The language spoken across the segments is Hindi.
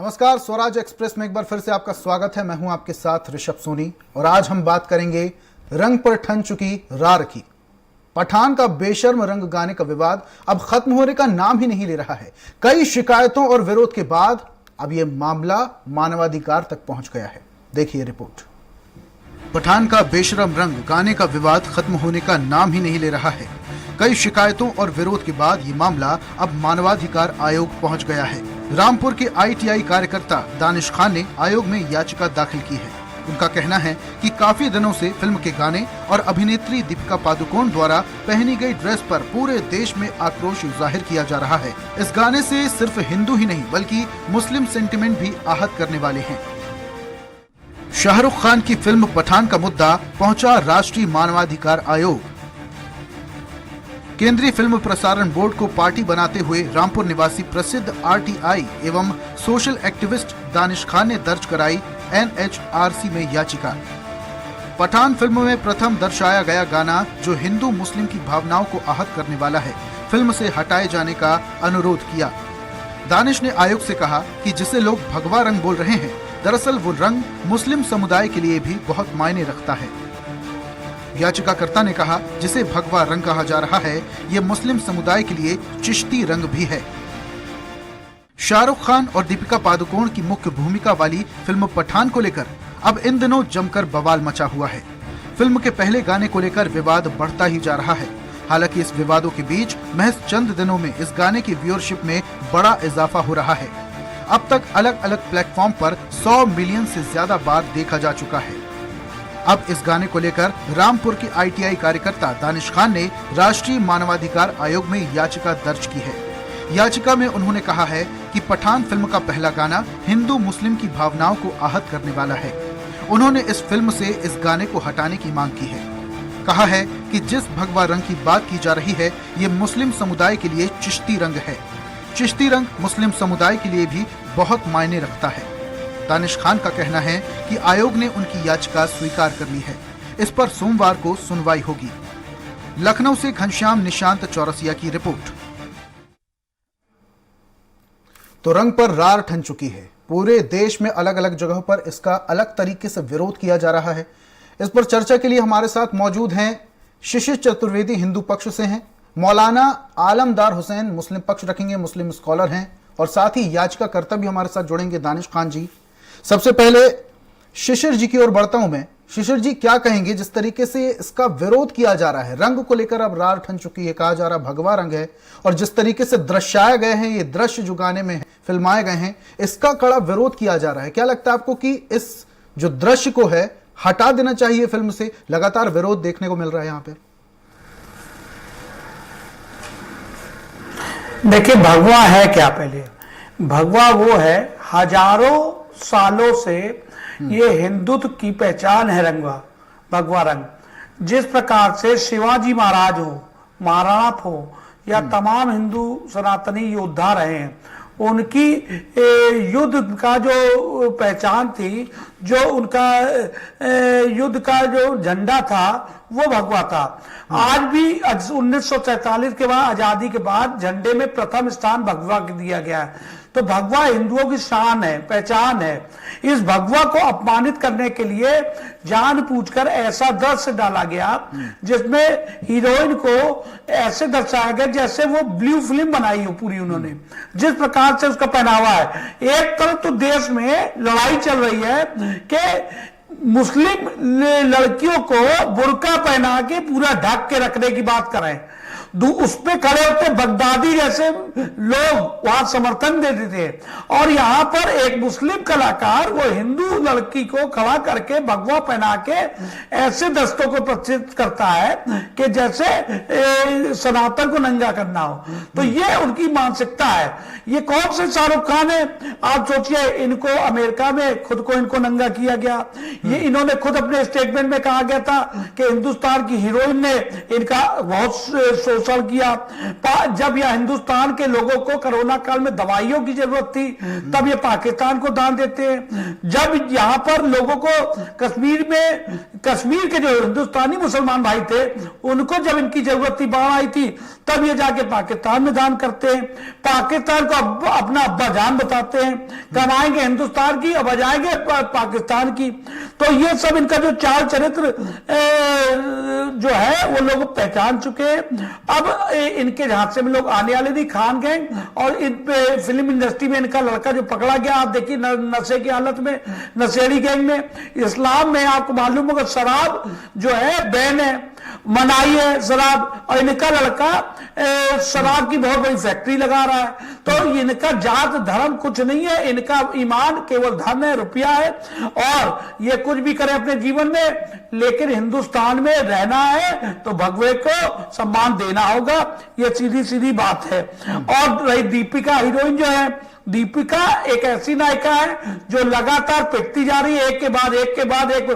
नमस्कार, स्वराज एक्सप्रेस में एक बार फिर से आपका स्वागत है। मैं हूं आपके साथ ऋषभ सोनी और आज हम बात करेंगे रंग पर ठन चुकी रार की। पठान का बेशर्म रंग गाने का विवाद अब खत्म होने का नाम ही नहीं ले रहा है। कई शिकायतों और विरोध के बाद अब यह मामला मानवाधिकार तक पहुंच गया है। देखिए रिपोर्ट। पठान का बेशर्म रंग गाने का विवाद खत्म होने का नाम ही नहीं ले रहा है। कई शिकायतों और विरोध के बाद ये मामला अब मानवाधिकार आयोग पहुंच गया है। रामपुर के ITI कार्यकर्ता दानिश खान ने आयोग में याचिका दाखिल की है। उनका कहना है कि काफी दिनों से फिल्म के गाने और अभिनेत्री दीपिका पादुकोण द्वारा पहनी गई ड्रेस पर पूरे देश में आक्रोश जाहिर किया जा रहा है। इस गाने से सिर्फ हिंदू ही नहीं बल्कि मुस्लिम सेंटिमेंट भी आहत करने वाले हैं। शाहरुख खान की फिल्म पठान का मुद्दा पहुंचा राष्ट्रीय मानवाधिकार आयोग। केंद्रीय फिल्म प्रसारण बोर्ड को पार्टी बनाते हुए रामपुर निवासी प्रसिद्ध RTI एवं सोशल एक्टिविस्ट दानिश खान ने दर्ज कराई NHRC में याचिका। पठान फिल्म में प्रथम दर्शाया गया गाना जो हिंदू मुस्लिम की भावनाओं को आहत करने वाला है, फिल्म से हटाए जाने का अनुरोध किया। दानिश ने आयोग से कहा कि जिसे लोग भगवा रंग बोल रहे हैं, दरअसल वो रंग मुस्लिम समुदाय के लिए भी बहुत मायने रखता है। याचिकाकर्ता ने कहा जिसे भगवा रंग कहा जा रहा है, ये मुस्लिम समुदाय के लिए चिश्ती रंग भी है। शाहरुख खान और दीपिका पादुकोण की मुख्य भूमिका वाली फिल्म पठान को लेकर अब इन दिनों जमकर बवाल मचा हुआ है। फिल्म के पहले गाने को लेकर विवाद बढ़ता ही जा रहा है। हालांकि इस विवादों के बीच महज चंद दिनों में इस गाने की व्यूअरशिप में बड़ा इजाफा हो रहा है। अब तक अलग अलग प्लेटफॉर्म पर 100 मिलियन से ज्यादा बार देखा जा चुका है। अब इस गाने को लेकर रामपुर के ITI कार्यकर्ता दानिश खान ने राष्ट्रीय मानवाधिकार आयोग में याचिका दर्ज की है। याचिका में उन्होंने कहा है कि पठान फिल्म का पहला गाना हिंदू मुस्लिम की भावनाओं को आहत करने वाला है। उन्होंने इस फिल्म से इस गाने को हटाने की मांग की है। कहा है कि जिस भगवा रंग की बात की जा रही है, ये मुस्लिम समुदाय के लिए चिश्ती रंग है। चिश्ती रंग मुस्लिम समुदाय के लिए भी बहुत मायने रखता है। दानिश खान का कहना है कि आयोग ने उनकी याचिका स्वीकार कर ली है। इस पर सोमवार को सुनवाई होगी। लखनऊ से घनश्याम निशांत चौरसिया की रिपोर्ट। तो रंग पर रार ठन चुकी है। पूरे देश में अलग अलग जगहों पर इसका अलग तरीके से विरोध किया जा रहा है। इस पर चर्चा के लिए हमारे साथ मौजूद हैं शिशिर चतुर्वेदी, हिंदू पक्ष से हैं, मौलाना आलमदार हुसैन मुस्लिम पक्ष रखेंगे, मुस्लिम स्कॉलर हैं, और साथ ही याचिकाकर्ता भी हमारे साथ जुड़ेंगे दानिश खान जी। सबसे पहले शिशिर जी की ओर बढ़ता हूं मैं। शिशिर जी, क्या कहेंगे जिस तरीके से इसका विरोध किया जा रहा है, रंग को लेकर अब रार ठन चुकी है, कहा जा रहा भगवा रंग है, और जिस तरीके से दृश्याए गए हैं, ये दृश्य जो गाने में फिल्माए गए हैं, इसका कड़ा विरोध किया जा रहा है। क्या लगता है आपको कि इस जो दृश्य को है हटा देना चाहिए फिल्म से? लगातार विरोध देखने को मिल रहा है यहाँ पे। देखिए, भगवा है क्या? पहले भगवा वो है, हजारों सालों से ये हिंदुत्व की पहचान है। भगवा रंग जिस प्रकार से शिवाजी महाराज हो, महाराणा हो, या तमाम हिंदू सनातनी योद्धा रहे हैं, उनकी युद्ध का जो पहचान थी, जो उनका युद्ध का जो झंडा था, वो भगवा था। आज भी 1947 के बाद, आजादी के बाद, झंडे में प्रथम स्थान भगवा को दिया गया है। तो भगवा हिंदुओं की शान है, पहचान है। इस भगवा को अपमानित करने के लिए जानबूझकर ऐसा दृश्य डाला गया जिसमें हीरोइन को ऐसे दर्शाया गया जैसे वो ब्लू फिल्म बनाई हो पूरी उन्होंने। जिस प्रकार से उसका पहनावा है, एक तरफ तो देश में लड़ाई चल रही है कि मुस्लिम लड़कियों को बुर्का पहना के पूरा ढक के रखने की बात कर रहे हैं, उस पे खड़े होते बगदादी जैसे लोग वहां समर्थन देते थे, और यहां पर एक मुस्लिम कलाकार वो हिंदू लड़की को खड़ा करके भगवा पहना के ऐसे दस्तों को प्रदर्शित करता है कि जैसे सनातन को नंगा करना हो। तो ये उनकी मानसिकता है। ये कौन से शाहरुख खान है? आप सोचिए, इनको अमेरिका में खुद को इनको नंगा किया गया। ये इन्होंने खुद अपने स्टेटमेंट में कहा गया था कि हिंदुस्तान की हीरोइन ने इनका बहुत शोषण किया। जब यह हिंदुस्तान के लोगों को कोरोना काल में दवाइयों की जरूरत थी तब ये पाकिस्तान को दान देते हैं। जब यहाँ पर लोगों को कश्मीर के जो हिंदुस्तानी मुसलमान भाई थे उनको जब इनकी जरूरत थी, बाढ़ आई थी, तब ये जाके पाकिस्तान में दान करते हैं। पाकिस्तान को अपना अब्बा जान बताते हैं, कमाएंगे हिंदुस्तान की और बजाएंगे पाकिस्तान की। तो ये सब इनका जो चाल चरित्र जो है वो लोग पहचान चुके हैं। अब इनके झांसे में लोग आने वाले नहीं, खान गैंग और इन फिल्म इंडस्ट्री में इनका लड़का जो पकड़ा गया, आप देखिए नशे की हालत में, नशेड़ी गैंग में। इस्लाम में आपको मालूम होगा शराब जो है बैन है, मनाई है शराब, और इनका लड़का शराब की बहुत बड़ी फैक्ट्री लगा रहा है। तो इनका जात धर्म कुछ नहीं है, इनका ईमान केवल धन है, रुपया है, और ये कुछ भी करे अपने जीवन में, लेकिन हिंदुस्तान में रहना है तो भगवे को सम्मान देना होगा। ये सीधी सीधी बात है। और रही दीपिका हीरोइन जो है, दीपिका एक ऐसी नायिका है जो लगातार पिटती जा रही है, एक के बाद एक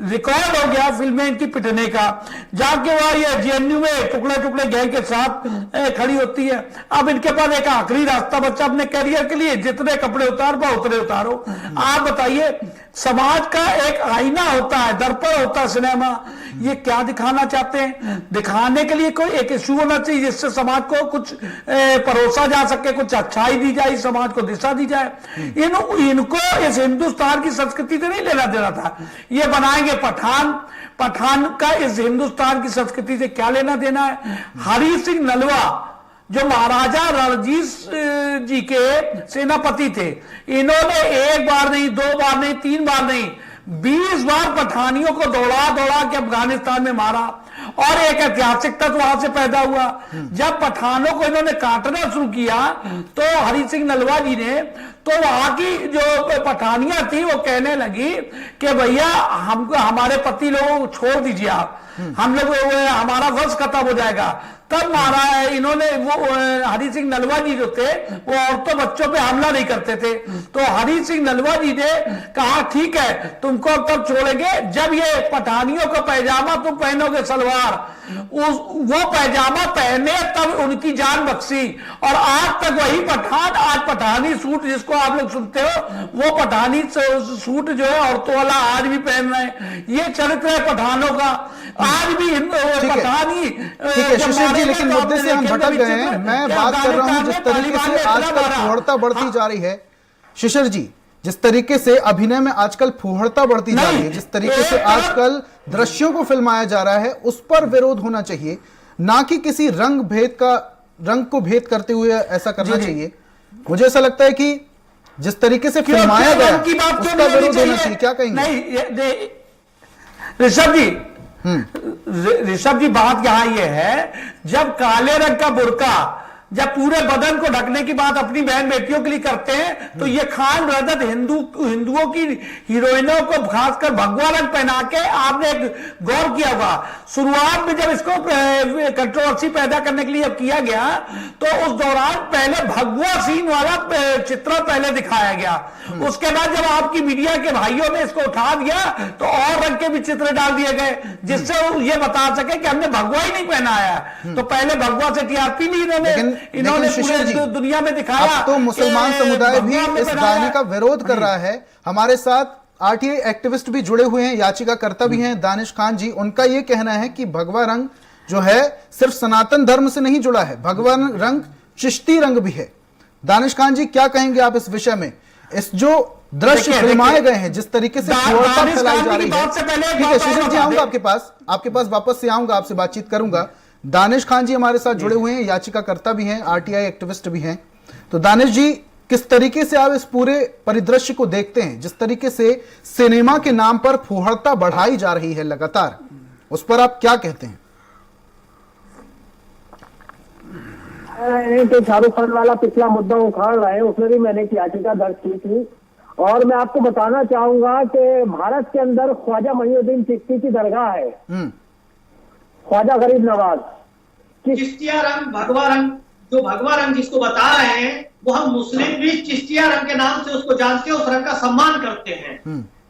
रिकॉर्ड हो गया फिल्में इनकी पिटने का। जाके वह ये जेएनयू में टुकड़े टुकड़े गैंग के साथ खड़ी होती है। अब इनके पास एक आखिरी रास्ता बचा अपने करियर के लिए, जितने कपड़े उतार पाओ उतने उतारो। आप बताइए, समाज का एक आईना होता है, दर्पण होता है सिनेमा, ये क्या दिखाना चाहते हैं? दिखाने के लिए कोई एक इशू होना चाहिए जिससे समाज को कुछ परोसा जा सके, कुछ अच्छाई दी जाए, समाज को दिशा दी जाए। इनको इस हिंदुस्तान की संस्कृति से नहीं लेना देना था। ये बनाएंगे पठान का इस हिंदुस्तान की संस्कृति से क्या लेना देना है? हरि सिंह नलवा जो महाराजा रणजीत जी के सेनापति थे, इन्होंने एक बार नहीं, दो बार नहीं, तीन बार नहीं, 20 बार पठानियों को दौड़ा दौड़ा के अफगानिस्तान में मारा। और एक ऐतिहासिक तत्व वहां से पैदा हुआ, जब पठानों को इन्होंने काटना शुरू किया तो हरि सिंह नलवा जी ने, तो वहां की जो पठानियां थी वो कहने लगी कि भैया हमको हमारे पति लोगों को छोड़ दीजिए आप, हम लोग हमारा वंश खत्म हो जाएगा। तब मारा है इन्होंने। वो हरि सिंह नलवा जी जो थे वो औरतों बच्चों पे हमला नहीं करते थे, तो हरि सिंह नलवा जी ने कहा ठीक है तुमको तब छोड़ेंगे जब ये पठानियों का पैजामा तुम पहनोगे सलवार, वो पैजामा पहने तब उनकी जान बख्शी। और आज तक वही पठान आज पठानी सूट जिसको आप लोग सुनते हो, वो पठानी सूट जो है औरतों वाला आज भी पहन रहे हैं। ये चरित्र है पठानों का, आज भी पठानी। ठीक है शिशिर जी, लेकिन मुद्दे से हम भटक गए हैं। मैं बात कर रहा हूं जिस तरीके से आजकल फुहड़ता बढ़ती जा रही है, शिशिर जी, जिस तरीके से अभिनय में आजकल फुहड़ता बढ़ती जा रही है, जिस तरीके से आजकल दृश्यों को फिल्माया जा रहा है, उस पर विरोध होना चाहिए, ना कि किसी रंग को भेद करते हुए ऐसा करना चाहिए। मुझे ऐसा लगता है कि जिस तरीके से फिल्माया गया उसका विरोध होना चाहिए। क्या कहेंगे ऋषभ जी? बात यहां ये है, जब काले रंग का बुर्का जब पूरे बदन को ढकने की बात अपनी बहन बेटियों के लिए करते हैं, तो ये खान रजत हिंदुओं की हीरोइनों को खासकर भगवा रंग पहना के आपने एक गौर किया होगा। शुरुआत में जब इसको कंट्रोवर्सी पैदा करने के लिए किया गया तो उस दौरान पहले भगवा सीन वाला चित्र पहले दिखाया गया, उसके बाद जब आपकी मीडिया के भाइयों ने इसको उठा दिया तो और रंग के भी चित्र डाल दिए गए, जिससे वो ये बता सके कि हमने भगवा ही नहीं पहनाया। तो पहले भगवा से टीआरपी नहीं इन्होंने पूरे दुनिया में दिखाया। अब तो मुसलमान समुदाय भी इस गाने का विरोध कर रहा है। हमारे साथ आरटीआई एक्टिविस्ट भी जुड़े हुए हैं, याचिकाकर्ता भी हैं, दानिश खान जी। उनका यह कहना है कि भगवा रंग जो है सिर्फ सनातन धर्म से नहीं जुड़ा है, भगवा रंग चिश्ती रंग भी है। दानिश खान जी क्या कहेंगे आप इस विषय में? इस जो दृश्य फिल्माए गए हैं, जिस तरीके से फैलाई जा रही है। ठीक है शिशिर जी, आऊंगा आपके पास वापस से आऊंगा, आपसे बातचीत करूंगा। दानिश खान जी हमारे साथ जुड़े हुए हैं, याचिकाकर्ता भी हैं, आरटीआई एक्टिविस्ट भी हैं। तो दानिश जी, किस तरीके से आप इस पूरे परिदृश्य को देखते हैं, जिस तरीके से सिनेमा के नाम पर फुहड़ता बढ़ाई जा रही है लगातार, उस पर आप क्या कहते हैं? तो शाहरुख खान वाला पिछला मुद्दा उखाड़ रहे हैं, उसमें भी मैंने एक याचिका दर्ज की थी। और मैं आपको बताना चाहूंगा कि भारत के अंदर ख्वाजा मोइनुद्दीन चिश्ती की दरगाह है, ख्वाजा गरीब नवाज। चिश्तिया रंग, भगवा रंग, जो भगवा रंग जिसको बता रहे हैं, वो हम मुस्लिम भी चिश्तिया रंग के नाम से उसको जानते हैं, उस रंग का सम्मान करते हैं।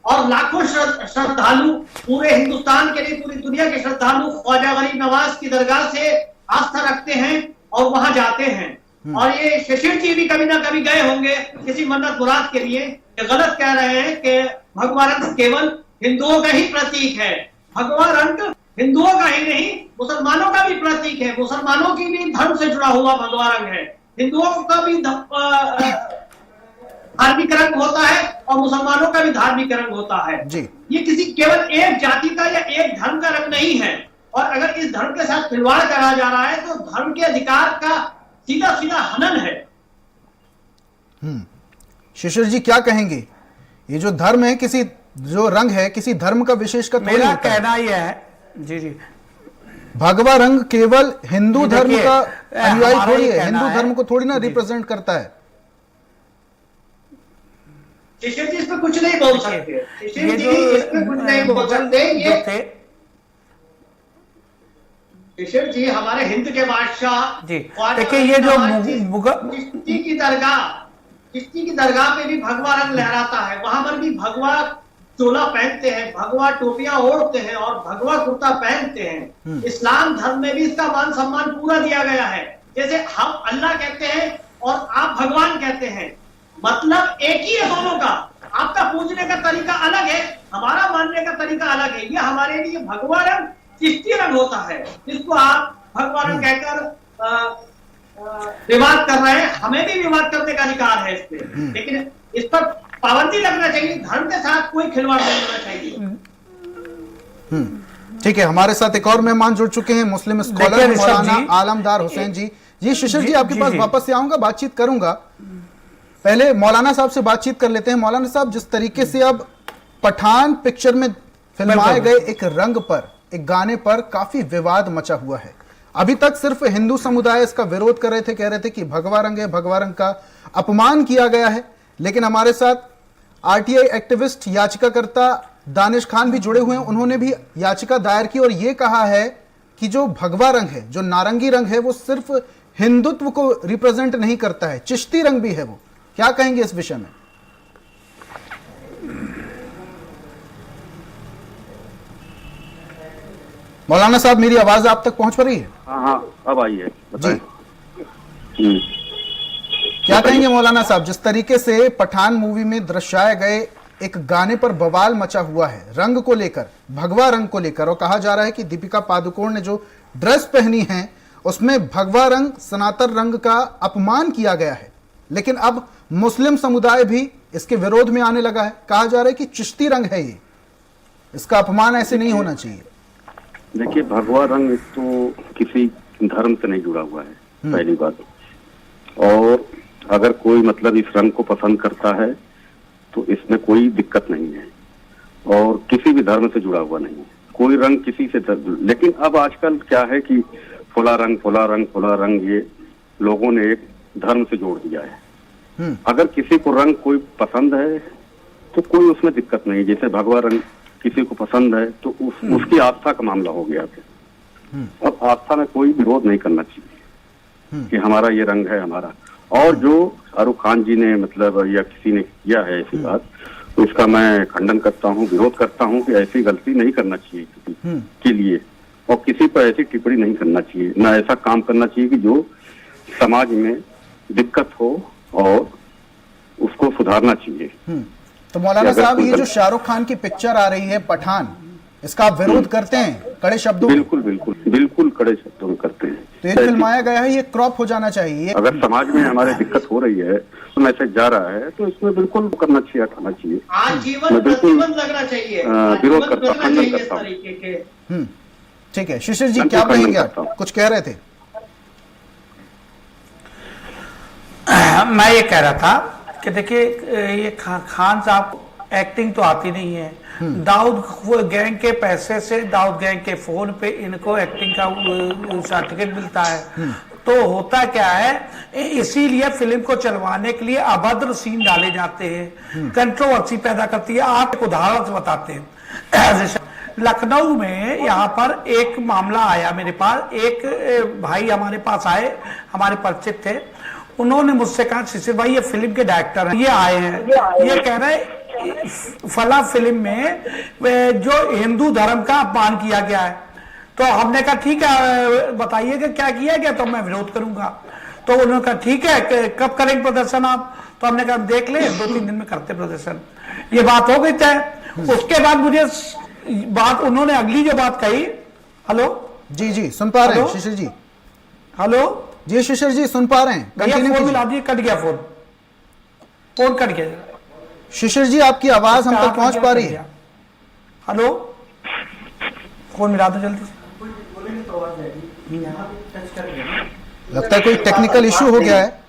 और लाखों श्रद्धालु, पूरे हिंदुस्तान के लिए पूरी दुनिया के श्रद्धालु ख्वाजा गरीब नवाज की दरगाह से आस्था रखते हैं और वहां जाते हैं। और ये शिशिर जी भी कभी ना कभी गए होंगे किसी मन्नत मुराद के लिए। ये गलत कह रहे हैं कि भगवा रंग केवल हिंदुओं का ही प्रतीक है। भगवा रंग हिंदुओं का ही नहीं, मुसलमानों का भी प्रतीक है। मुसलमानों की भी धर्म से जुड़ा हुआ भगवा रंग है। हिंदुओं का भी धार्मिक रंग होता है और मुसलमानों का भी धार्मिक रंग होता है जी। ये किसी केवल एक जाति का या एक धर्म का रंग नहीं है। और अगर इस धर्म के साथ खिलवाड़ करा जा रहा है तो धर्म के अधिकार का सीधा सीधा हनन है। शिशिर जी क्या कहेंगे? ये जो धर्म है, किसी जो रंग है, किसी धर्म का विशेष का थोड़ी मेरा होता है। कहना यह है, जी जी, भगवा रंग केवल हिंदू धर्म देखिए, का अनुयायी हमारा थोड़ी ये है, कहना हिंदू है, धर्म को थोड़ी ना जी। रिप्रेजेंट करता है। शिशिर जी इसमें कुछ नहीं बोल सकते। ये शिशिर जी जो इसमें कुछ नहीं बोल सकते। ये शिशिर जी हमारे हिंद के बादशाह जी, ख्वाजा देखिए ये जो चिश्ती की दरगाह पे भी भगवा रंग लहराता है। वहां पर भी भगवा चोला पहनते हैं, भगवा टोपियां ओढ़ते हैं और भगवा कुर्ता पहनते हैं। इस्लाम धर्म में भी इसका मान सम्मान पूरा दिया गया है। जैसे हम अल्लाह कहते हैं और आप भगवान कहते हैं, मतलब एक ही है दोनों का। आपका पूजने का तरीका अलग है, हमारा मानने का तरीका अलग है। ये हमारे लिए भगवा रंग चिश्ती रंग होता है, जिसको आप भगवा रंग कहकर विवाद कर रहे हैं। हमें भी विवाद करने का अधिकार है इस पे, लेकिन इस पर पाबंदी लगना चाहिए। धर्म के साथ कोई खिलवाड़ नहीं होना चाहिए। ठीक है, हमारे साथ एक और मेहमान जुड़ चुके हैं, मुस्लिम स्कॉलर देखिए, ऋषभ मौलाना जी, आलमदार हुसैन जी। जी शिशिर जी, आपके जी, पास जी। वापस से आऊंगा, बातचीत करूंगा। पहले मौलाना साहब से बातचीत कर लेते हैं। मौलाना साहब, जिस तरीके से अब पठान पिक्चर में फिल्माए गए एक रंग पर, एक गाने पर काफी विवाद मचा हुआ है। अभी तक सिर्फ हिंदू समुदाय इसका विरोध कर रहे थे, कह रहे थे कि भगवा रंग है, भगवा रंग का अपमान किया गया है। लेकिन हमारे साथ आरटीआई एक्टिविस्ट याचिकाकर्ता दानिश खान भी जुड़े हुए हैं। उन्होंने भी याचिका दायर की और यह कहा है कि जो भगवा रंग है, जो नारंगी रंग है, वो सिर्फ हिंदुत्व को रिप्रेजेंट नहीं करता है, चिश्ती रंग भी है वो। क्या कहेंगे इस विषय में? मौलाना साहब, मेरी आवाज आप तक पहुंच पा रही है? हाँ, अब आई है, बताएं। क्या कहेंगे मौलाना साहब, जिस तरीके से पठान मूवी में दर्शाए गए एक गाने पर बवाल मचा हुआ है रंग को लेकर, भगवा रंग को लेकर, और कहा जा रहा है कि दीपिका पादुकोण ने जो ड्रेस पहनी है उसमें भगवा रंग, सनातन रंग का अपमान किया गया है। लेकिन अब मुस्लिम समुदाय भी इसके विरोध में आने लगा है। कहा जा रहा है कि चिश्ती रंग है ये, इसका अपमान ऐसे नहीं होना चाहिए। देखिए, भगवा रंग तो किसी धर्म से नहीं जुड़ा हुआ है, पहली बात। और अगर कोई मतलब इस रंग को पसंद करता है तो इसमें कोई दिक्कत नहीं है, और किसी भी धर्म से जुड़ा हुआ नहीं है कोई रंग किसी से। लेकिन अब आजकल क्या है कि फुला रंग, फुला रंग, फुला रंग, ये लोगों ने एक धर्म से जोड़ दिया है। अगर किसी को रंग कोई पसंद है तो कोई उसमें दिक्कत नहीं। जैसे भगवा रंग किसी को पसंद है तो उसकी आस्था का मामला हो गया है। अब आस्था में कोई विरोध नहीं करना चाहिए कि हमारा ये रंग है हमारा। और जो शाहरुख खान जी ने मतलब या किसी ने किया है ऐसी बात, तो इसका मैं खंडन करता हूँ, विरोध करता हूँ कि ऐसी गलती नहीं करना चाहिए किसी के लिए, और किसी पर ऐसी टिप्पणी नहीं करना चाहिए, ना ऐसा काम करना चाहिए कि जो समाज में दिक्कत हो, और उसको सुधारना चाहिए। तो मौलाना साहब, ये जो शाहरुख खान की पिक्चर आ रही है पठान, इसका आप विरोध करते हैं कड़े शब्दों में? बिल्कुल बिल्कुल बिल्कुल कड़े शब्दों में करते हैं। तो ये फिल्माया गया है, ये क्रॉप हो जाना चाहिए। अगर समाज में हमारे दिक्कत हो रही है, तो मैसेज जा रहा है, तो इसमें बिल्कुल करना चाहिए, हटाना चाहिए। आजीवन प्रतिबंध लगना चाहिए, विरोध करता, खंडन इस करता तरीके के। ठीक है, शिशिर जी क्या कहेंगे आप? कुछ कह रहे थे? मैं ये कह रहा था कि देखिए, ये खान साहब को एक्टिंग तो आती नहीं है। दाऊद गैंग के पैसे से, दाऊद गैंग के फोन पे इनको एक्टिंग का सर्टिफिकेट मिलता है। तो होता क्या है, इसीलिए फिल्म को चलवाने के लिए अभद्र सीन डाले जाते हैं, कंट्रोवर्सी पैदा करती है। आप एक उदाहरण बताते हैं। लखनऊ में यहाँ पर एक मामला आया मेरे पास। एक भाई हमारे पास आए, हमारे परिचित थे। उन्होंने मुझसे कहा, शिशिर भाई ये फिल्म के डायरेक्टर हैं, ये आए हैं, ये कह रहे फला फिल्म में जो हिंदू धर्म का अपमान किया गया है। तो हमने कहा ठीक है, बताइए कि क्या किया गया, तो मैं विरोध करूंगा। तो उन्होंने कहा ठीक है, कब करेंगे प्रदर्शन आप? तो हमने कहा देख ले, 2-3 दिन में करते प्रदर्शन। ये बात हो गई तय। उसके बाद मुझे बात, उन्होंने अगली जो बात कही, हेलो जी जी सुन पा रहे हैं शिशिर जी। हेलो जी शिशिर जी सुन पा रहे हैं, भैया, कंटिन्यू फोन कीजिए। मिला दिए, कट गया फोन कट गया। शिशिर जी आपकी आवाज हम तक पहुंच पा रही है? हेलो, फोन मिला दो जल्दी से। लगता है कोई टेक्निकल इश्यू हो गया है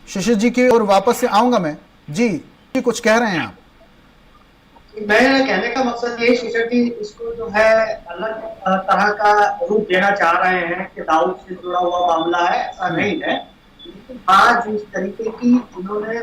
शिशिर जी की ओर वापस से आऊंगा मैं। जी कुछ कह रहे हैं आप? मैं कहने का मकसद ये, शिशिर जी इसको जो है अलग तरह का रूप देना चाह रहे हैं कि दाऊद से जुड़ा हुआ मामला है, ऐसा नहीं है। लेकिन आज इस तरीके की उन्होंने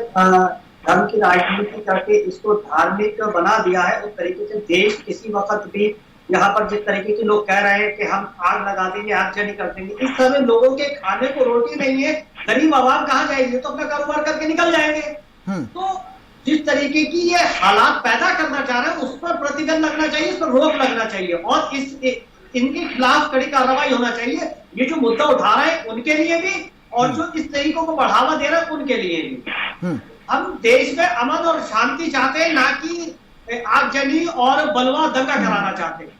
धर्म की राजनीति करके इसको धार्मिक बना दिया है, उस तरीके से देश किसी वक्त भी यहाँ पर जिस तरीके के लोग कह रहे हैं कि हम आग लगा देंगे, आगजनी कर देंगे, इस समय लोगों के खाने को रोटी नहीं है, गरीब आवाम कहाँ जाएगी? तो अपना कारोबार करके निकल जाएंगे। तो जिस तरीके की ये हालात पैदा करना चाह रहे हैं, उस पर प्रतिबंध लगना चाहिए, उस पर रोक लगना चाहिए और इनके खिलाफ कड़ी कार्रवाई होना चाहिए। ये जो मुद्दा उठा रहे हैं उनके लिए भी, और जो इस तरीकों को बढ़ावा दे रहे हैं उनके लिए भी। हम देश में अमन और शांति चाहते हैं, ना कि आगजनी और बलवा दंगा कराना चाहते हैं।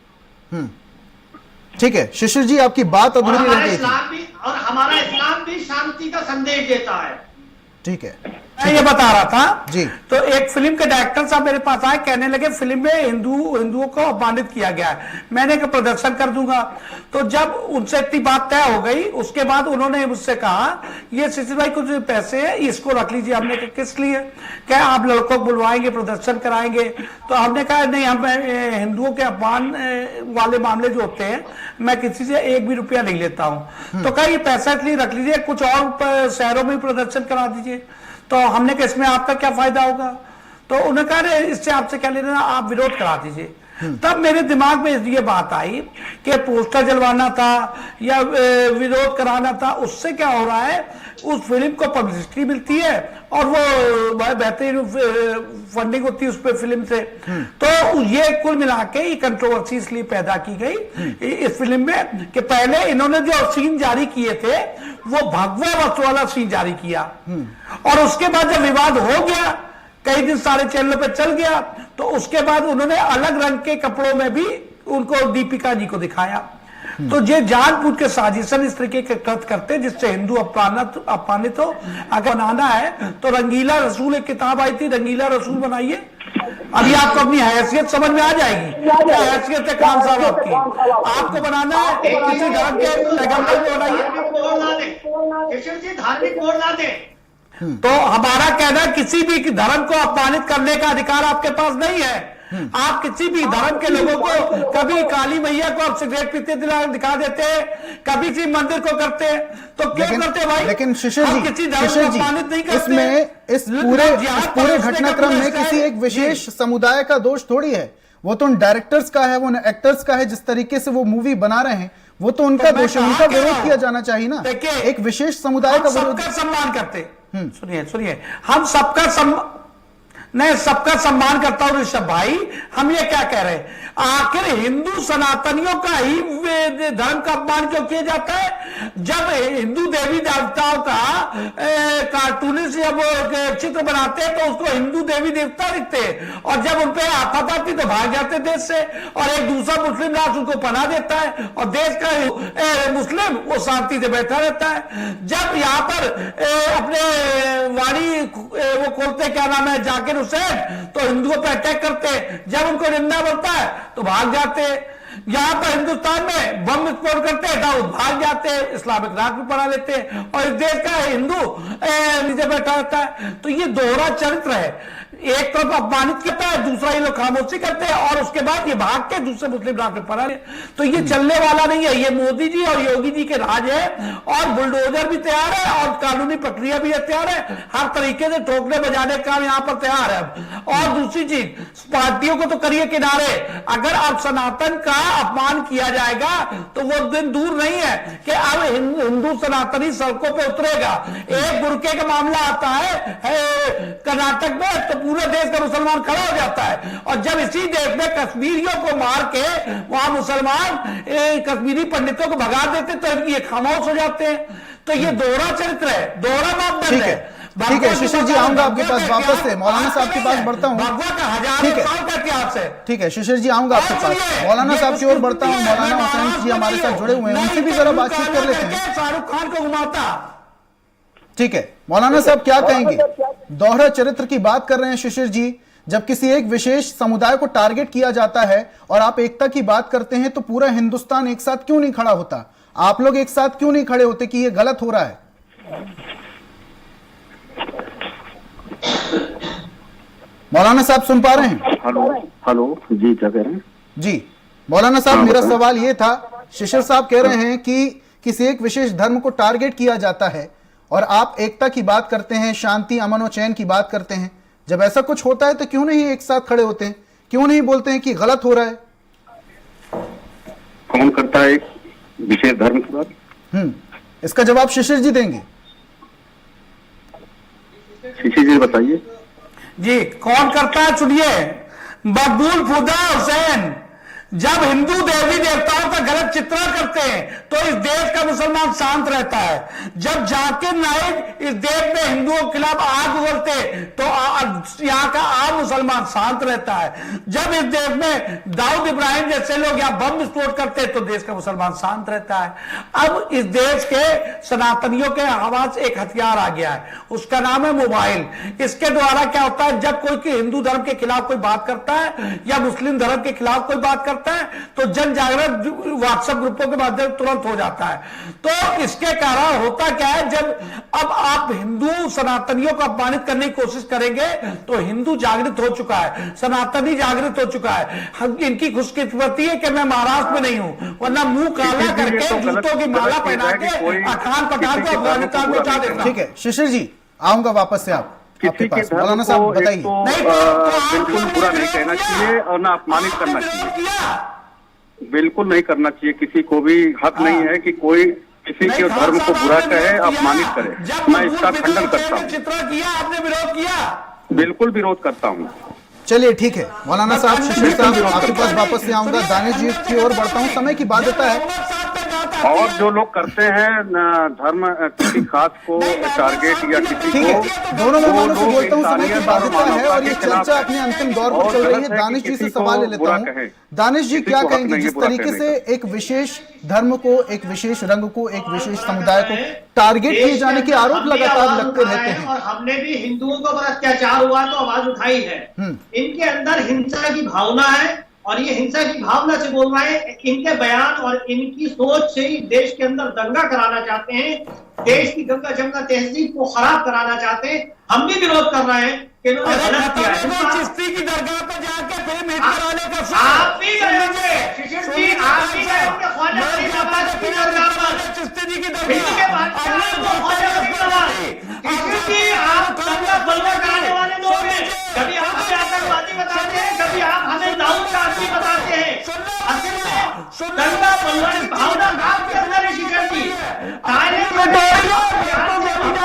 ठीक है शिशिर जी, आपकी बात अधूरी रह गई थी। हमारा इस्लाम भी शांति का संदेश देता है। ठीक है, मैं ये बता रहा था जी। तो एक फिल्म के डायरेक्टर साहब मेरे पास आए, कहने लगे फिल्म में हिंदुओं को अपमानित किया गया है। मैंने कहा प्रदर्शन कर दूंगा। तो जब उनसे इतनी बात तय हो गई, उसके बाद उन्होंने मुझसे कहा ये शिशिर भाई कुछ पैसे है इसको रख लीजिए। हमने कहा किस लिए? क्या आप लड़कों को बुलवाएंगे, प्रदर्शन कराएंगे? तो हमने कहा नहीं, हम हिंदुओं के अपमान वाले मामले जो होते हैं मैं किसी से 1 भी रुपया नहीं लेता हूं। तो कहा ये पैसा इसलिए रख लीजिए, कुछ और शहरों में प्रदर्शन करा दीजिए। तो हमने कहा इसमें आपका क्या फायदा होगा? तो उन्होंने कहा इससे आपसे क्या लेना, आप विरोध करा दीजिए। तब मेरे दिमाग में ये बात आई कि पोस्टर जलवाना था या विरोध कराना था, उससे क्या हो रहा है, उस फिल्म को पब्लिसिटी मिलती है और वो बेहतरीन फंडिंग होती है उस पर फिल्म से। तो ये कुल मिला के ये कंट्रोवर्सी इसलिए पैदा की गई इस फिल्म में कि पहले इन्होंने जो सीन जारी किए थे वो भगवा वस्त्र वाला सीन जारी किया, और उसके बाद जब विवाद हो गया, कई दिन सारे चैनलों पे चल गया, तो उसके बाद उन्होंने अलग रंग के कपड़ों में भी उनको दीपिका जी को दिखाया। तो ये जानबूझ के साजिशन इस तरीके के कृत करते जिससे हिंदू अपमानित हो। अगर बनाना है तो रंगीला रसूल, एक किताब आई थी रंगीला रसूल बनाइए, अभी आपको अपनी हैसियत समझ में आ जाएगी। क्या हैसियत है खान साहब आपकी? आपको बनाना है किसी धर्म के पैगंबर को बनाइए। धार्मिक कोड ला दे। तो हमारा कहना है किसी भी धर्म को अपमानित करने का अधिकार आपके पास नहीं है। आप किसी भी धर्म के लोगों को, कभी काली मैया को आप सिगरेट पीते दिखा देते हैं, कभी किसी मंदिर को करते हैं, तो क्यों करते हैं भाई? लेकिन शिशिर जी, किसी धर्म को अपमानित नहीं करते। इसमें इस पूरे घटनाक्रम में किसी एक विशेष समुदाय का दोष थोड़ी है। वो तो उन डायरेक्टर्स का है, वो एक्टर्स का है, जिस तरीके से वो मूवी बना रहे हैं वो तो उनका दोष है, उनका विरोध किया जाना चाहिए ना। एक विशेष समुदाय का विरोध। सबका सम्मान करते, सुनिए, हम सबका सम्मान करता हूं ऋषभ भाई। हम ये क्या कह रहे हैं, आखिर हिंदू सनातनियों का ही धर्म का अपमान क्यों किया जाता है? जब हिंदू देवी देवताओं का कार्टूनिस्ट जब चित्र बनाते हैं तो उसको हिंदू देवी देवता दिखते हैं, और जब उन पे आफत आती तो भाग जाते देश से, और एक दूसरा मुस्लिम राष्ट्र उनको पनाह देता है, और देश का मुस्लिम वो शांति से बैठा रहता है। जब यहाँ पर अपने वाणी वो खोलते, क्या नाम है, जाकिर हुसैन, तो हिंदुओं पर अटैक करते, जब उनको निंदा बोलता है तो भाग जाते। यहां पर हिंदुस्तान में बम विस्फोट करते हैं तो भाग जाते हैं, इस्लामिक राष्ट्र बना लेते हैं, और इस देश का हिंदू नीचे बैठा रहता है। तो ये दोहरा चरित्र है, एक तरफ अपमानित करता है, दूसरा ये लोग खामोशी करते हैं, और उसके बाद ये भाग के दूसरे मुस्लिम राष्ट्र पर आ रहे। तो ये चलने वाला नहीं है। ये मोदी जी और योगी जी के राज है, और बुलडोजर भी तैयार है और कानूनी प्रक्रिया भी तैयार है, हर तरीके से ठोकने बजाने का यहाँ पर तैयार है। और दूसरी चीज, पार्टियों को तो करिए किनारे, अगर अब सनातन का अपमान किया जाएगा तो वो दिन दूर नहीं है कि अब हिंदू सनातनी सड़कों पे उतरेगा। एक बुरके का मामला आता है कर्नाटक में, तो पूरे देश का मुसलमान खड़ा हो जाता है। और जब इसी देश में कश्मीरियों को मार के वहां मुसलमान कश्मीरी पंडितों को भगा देते तो ये खामोश हो जाते हैं। तो ये दोहरा चरित्र है, दोहरा मापदंड है। ठीक है शिशिर जी, आऊंगा आपके पास वापस से, मौलाना साहब के पास बढ़ता हूँ। भगवा का हजारों साल का इतिहास है। ठीक है शिशिर जी, आऊंगा आपके पास, मौलाना साहब की ओर बढ़ता हूँ। मौलाना हुसैन जी हमारे साथ जुड़े हुए हैं, उनसे भी जरा बातचीत कर लेते हैं। शाहरुख खान को घुमाता। ठीक है मौलाना साहब, क्या कहेंगे? दोहरा चरित्र की बात कर रहे हैं शिशिर जी। जब किसी एक विशेष समुदाय को टारगेट किया जाता है और आप एकता की बात करते हैं, तो पूरा हिंदुस्तान एक साथ क्यों नहीं खड़ा होता? आप लोग एक साथ क्यों नहीं खड़े होते कि ये गलत हो रहा है? मौलाना साहब सुन पा रहे हैं? हेलो जी, क्या कह रहे हैं? जी मौलाना साहब, मेरा सवाल ये था, शिशिर साहब कह रहे हैं कि किसी एक विशेष धर्म को टारगेट किया जाता है और आप एकता की बात करते हैं, शांति अमन और चैन की बात करते हैं। जब ऐसा कुछ होता है तो क्यों नहीं एक साथ खड़े होते हैं? क्यों नहीं बोलते हैं कि गलत हो रहा है? कौन करता है एक विशेष धर्म की बात? इसका जवाब शिशिर जी देंगे। शिशिर जी बताइए। जी कौन करता है, सुनिए। मकबूल खुदा हुसैन जब हिंदू देवी देवताओं का गलत चित्रण करते हैं तो इस देश का मुसलमान शांत रहता है। जब जाकिर नाइक इस देश में हिंदुओं के खिलाफ आग उगलते तो यहाँ का आम मुसलमान शांत रहता है। जब इस देश में दाऊद इब्राहिम जैसे लोग यहाँ बम विस्फोट करते तो देश का मुसलमान शांत रहता है। अब इस देश के सनातनियों के आवाज एक हथियार आ गया है, उसका नाम है मोबाइल। इसके द्वारा क्या होता है, जब कोई हिंदू धर्म के खिलाफ कोई बात करता है या मुस्लिम धर्म के खिलाफ कोई बात करता है तो जन जागरण व्हाट्सएप ग्रुपों के माध्यम तुरंत हो जाता है। तो इसके कारण होता क्या है, जब अब आप हिंदू सनातनियों को अपमानित करने की कोशिश करेंगे तो हिंदू जागृत हो चुका है, सनातनी जागृत हो चुका है। इनकी खुशकिस्मती है कि मैं महाराष्ट्र में नहीं हूं, वरना मुंह काला करके जूतों की माला पहना के अखान पठान को अफगानिस्तान में उठा देना। ठीक है शिशिर जी, आऊंगा वापस से आपके पास। मौलाना साहब बताइए। बिल्कुल बुरा नहीं कहना चाहिए और ना अपमानित करना चाहिए, बिल्कुल नहीं करना चाहिए। किसी को भी हक नहीं है कि कोई किसी के धर्म को बुरा कहे, अपमानित करे। मैं इसका खंडन करता हूँ। चित्रण किया, आपने विरोध किया? बिल्कुल विरोध करता हूँ। चलिए ठीक है मौलाना साहब, शिशिर साहब आपके पास वापस से आऊंगा। दानिश जी की ओर बढ़ता हूँ, समय की बाध्यता है। और जो लोग करते हैं धर्म किसी खास को टारगेट या किसी को, दोनों मैं से बोलता हूँ, समय की बाध्यता है और ये चर्चा अपने अंतिम दौर पर चल रही है। दानिश जी से सवाल ले लेता हूँ। दानिश जी क्या कहेंगे, जिस तरीके से एक विशेष धर्म को, एक विशेष रंग को, एक विशेष समुदाय को टारगेट किए जाने के आरोप लगातार लगते रहते हैं। और हमने भी हिंदुओं को पर अत्याचार हुआ तो आवाज उठाई है। इनके अंदर हिंसा की भावना है और ये हिंसा की भावना से बोल रहे हैं। इनके बयान और इनकी सोच से ही देश के अंदर दंगा कराना चाहते हैं, देश की गंगा जमुना तहजीब को खराब कराना चाहते हैं। हम भी विरोध कर रहे हैं कि इन्होंने गलत किया है। चिश्ती की दरगाह पे जाके फिल्म हिट कराने का आप भी गए होंगे शिशिर जी, आप भी गए होंगे ख्वाजा फरीद अब्बास की दरगाह पर। चिश्ती जी की दिल्ली के बादशाह को ख्वाजा फरीद अब्बास। शिशिर जी, आप दंगा बलवा कराने वाले लोग हैं। कभी आप हमें आतंकवादी बताते हैं, कभी आप हमें दाऊद का आदमी बताते हैं। असल में दंगा बलवा की भावना आपके अंदर है शिशिर जी।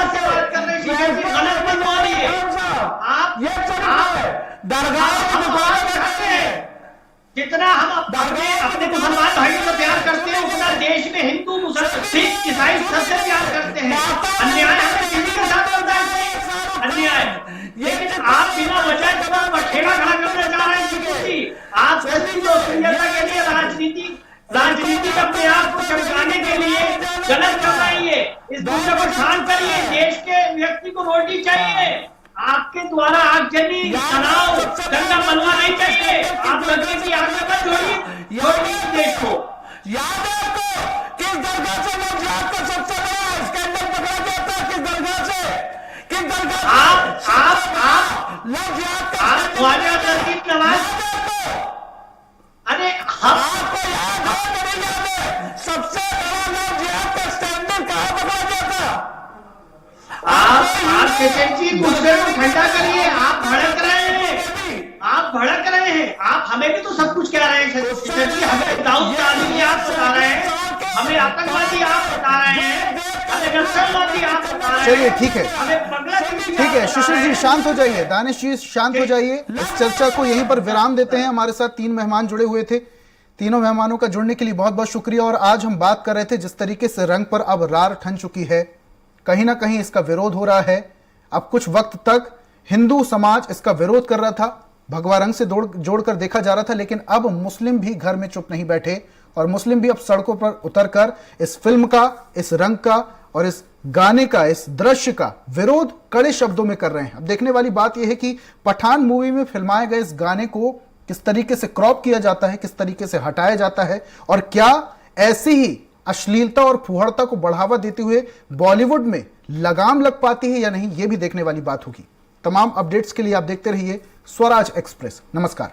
से बात कर रहे हैं शिशिर जी, गलत मत बोलिए। आप जितना हम अपने मुसलमान भाइयों से प्यार करते हैं उतना देश में हिंदू मुसलमान सिख ईसाई सबसे प्यार करते हैं। अन्याय हमें किसी के साथ बर्दाश्त नहीं, अन्याय। लेकिन आप बिना वजह जब बखेड़ा खड़ा करना चाह रहे हैं शिशिर जी, आप लोकप्रियता के लिए राजनीति अपने आप को चमकाने के लिए गलत कर रही है। इस दूसरे को शांत करिए, देश के व्यक्ति को रोटी चाहिए। आपके द्वारा आगजनी तनाव दंगा बनवा नहीं चाहिए। आप दंगे की आग में मत जोड़िए देश को। याद है आपको किस दरगाह से लोग जिहाद का सबसे बड़ा स्कैंडल पकड़ा जाता है? किस दरगाह से, किस दरगाह? आप लोग जिहाद का ख्वाजा तरकीब नवाज, अरे आपको याद है सबसे बड़ा लोग जिहाद का स्टैंडर्ड कहाँ पकड़ा जाता? आप किशन जी दूसरे को ठंडा करिए। आप भड़क रहे हैं, आप भड़क रहे हैं। आप हमें भी तो सब कुछ कह रहे हैं किशन जी। हमें दाऊद का आदमी आप बता रहे हैं, हमें आतंकवादी आप बता बता रहे हैं, हमें नक्सलवादी आप बता रहे हैं। चलिए ठीक है, हमें बांग्लादेश ठीक है, शिशिर जी शांत हो जाइए, दानिश जी शांत हो जाइए। इस चर्चा को यहीं पर विराम देते हैं। हमारे साथ 3 मेहमान जुड़े हुए थे, तीनों मेहमानों का जुड़ने के लिए बहुत बहुत शुक्रिया। और आज हम बात कर रहे थे जिस तरीके से रंग पर अब रार ठन चुकी है, कहीं ना कहीं इसका विरोध हो रहा है। अब कुछ वक्त तक हिंदू समाज इसका विरोध कर रहा था, भगवा रंग से जोड़कर देखा जा रहा था, लेकिन अब मुस्लिम भी घर में चुप नहीं बैठे और मुस्लिम भी अब सड़कों पर उतरकर इस फिल्म का, इस रंग का और इस गाने का, इस दृश्य का विरोध कड़े शब्दों में कर रहे हैं। अब देखने वाली बात यह है कि पठान मूवी में फिल्माए गए इस गाने को किस तरीके से क्रॉप किया जाता है, किस तरीके से हटाया जाता है, और क्या ऐसी ही अश्लीलता और फुहड़ता को बढ़ावा देते हुए बॉलीवुड में लगाम लग पाती है या नहीं, यह भी देखने वाली बात होगी। तमाम अपडेट्स के लिए आप देखते रहिए स्वराज एक्सप्रेस। नमस्कार।